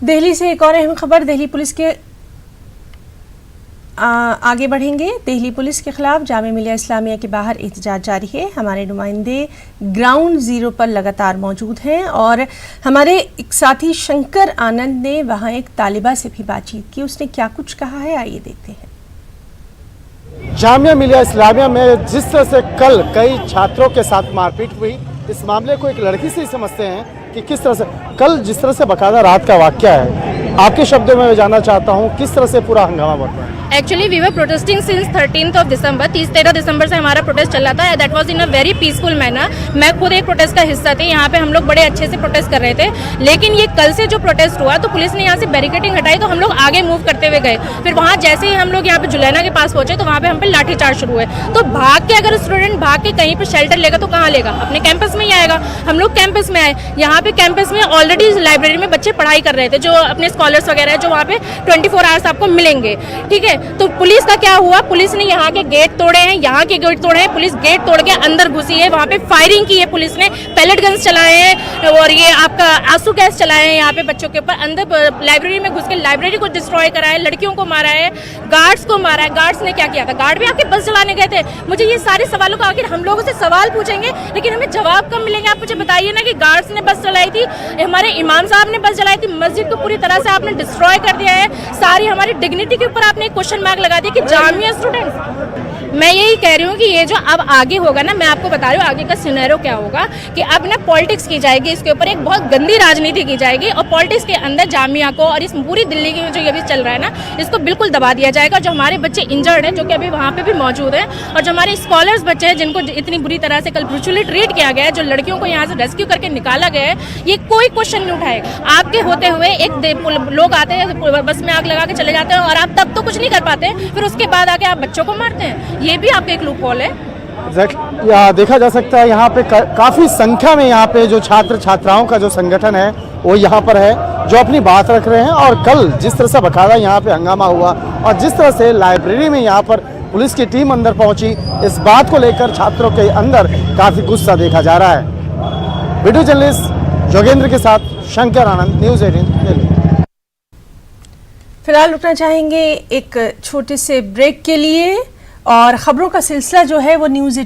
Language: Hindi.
दिल्ली से एक और अहम खबर। दिल्ली पुलिस के आगे बढ़ेंगे। दिल्ली पुलिस के खिलाफ जामिया मिलिया इस्लामिया के बाहर एहतजाज जारी है। हमारे नुमाइंदे ग्राउंड जीरो पर लगातार मौजूद हैं और हमारे एक साथी शंकर आनंद ने वहां एक तालिबा से भी बातचीत की। उसने क्या कुछ कहा है, आइए देखते हैं। जामिया मिलिया इस्लामिया में जिस तरह से कल कई छात्रों के साथ मारपीट हुई, इस मामले को एक लड़की से ही समझते हैं कि किस तरह से कल जिस तरह से बकायदा रात का वाकया है। आपके शब्दों में मैं जानना चाहता हूँ किस तरह से पूरा हंगामा बढ़ता है। Actually we were protesting since 13th of December। 13 दिसंबर से हमारा प्रोटेस्ट चल रहा था। That was in a very peaceful manner. मैं खुद एक प्रोटेस्ट का हिस्सा थी। यहाँ पे हम लोग बड़े अच्छे से प्रोटेस्ट कर रहे थे, लेकिन ये कल से जो प्रोटेस्ट हुआ तो पुलिस ने यहाँ से बैरिकेडिंग हटाई तो हम लोग आगे मूव करते हुए गए। फिर वहाँ जैसे ही हम लोग यहाँ पे जुलैना के पास पहुंचे तो वहाँ पे हम पे लाठीचार्ज शुरू हुए। तो भाग के अगर स्टूडेंट भाग के कहीं पे शेल्टर लेगा तो कहाँ लेगा? अपने कैंपस में ही आएगा। हम लोग कैंपस में आए। यहाँ पे कैंपस में ऑलरेडी लाइब्रेरी में बच्चे पढ़ाई कर रहे थे, जो अपने स्कॉलर्स वगैरह है, जो वहाँ पे 24 आवर्स आपको मिलेंगे। ठीक है, तो पुलिस का क्या हुआ? पुलिस ने यहाँ के गेट तोड़े हैं, यहाँ के गेट तोड़े हैं। पुलिस गेट तोड़ के अंदर घुसी है, वहाँ पे फायरिंग की है। पुलिस ने पैलेट गन्स चलाए हैं और ये आपका आंसू गैस चलाए हैं यहाँ पे बच्चों के ऊपर। अंदर लाइब्रेरी में घुस के लाइब्रेरी को डिस्ट्रॉय करा है, लड़कियों को मारा है, गार्ड्स को मारा है। गार्ड्स ने क्या किया था? गार्ड भी आपके बस चलाने गए थे। मुझे ये सारे सवालों का आखिर हम लोगों से सवाल पूछेंगे लेकिन हमें जवाब कब मिलेंगे? आप मुझे बताइए ना कि गार्ड्स ने बस चलाई थी, हमारे इमाम साहब ने बस चलाई थी, मस्जिद को पूरी तरह से आपने डिस्ट्रॉय कर दिया है। सारी हमारी डिग्निटी के ऊपर आपने एक क्वेश्चन मार्क लगा दिया कि जामिया स्टूडेंट। मैं यही कह रही हूँ कि ये जो अब आगे होगा ना, मैं आपको बता रही हूँ आगे का सिनेरियो क्या होगा कि अब ना पॉलिटिक्स की जाएगी, इसके ऊपर एक बहुत गंदी राजनीति की जाएगी और पॉलिटिक्स के अंदर जामिया को और इस पूरी दिल्ली की जो ये भी चल रहा है ना, इसको बिल्कुल दबा दिया जाएगा। जो हमारे बच्चे इंजर्ड हैं, जो कि अभी वहाँ पे भी मौजूद हैं, और जो हमारे स्कॉलर्स बच्चे हैं जिनको इतनी बुरी तरह से कल ब्रूचुअली ट्रीट किया गया है, जो लड़कियों को यहाँ से रेस्क्यू करके निकाला गया है, ये कोई क्वेश्चन नहीं उठाएगा। आपके होते हुए एक लोग आते हैं, बस में आग लगा के चले जाते हैं और आप तब तो कुछ नहीं कर पाते, फिर उसके बाद आके आप बच्चों को मारते हैं। ये भी आपका एक लूप होल है। देखा जा सकता है यहाँ पे काफी संख्या में यहाँ पे जो छात्र छात्राओं का जो संगठन है वो यहाँ पर है, जो अपनी बात रख रहे हैं। और कल जिस तरह से बकायदा यहाँ पे हंगामा हुआ और जिस तरह से लाइब्रेरी में यहाँ पर पुलिस की टीम अंदर पहुंची, इस बात को लेकर छात्रों के अंदर काफी गुस्सा देखा जा रहा है। वीडियो जर्नलिस्ट जोगेंद्र के साथ शंकर आनंद, न्यूज़ 18 दिल्ली। फिलहाल रुकना चाहेंगे एक छोटे से ब्रेक के लिए और खबरों का सिलसिला जो है वो न्यूज़ 18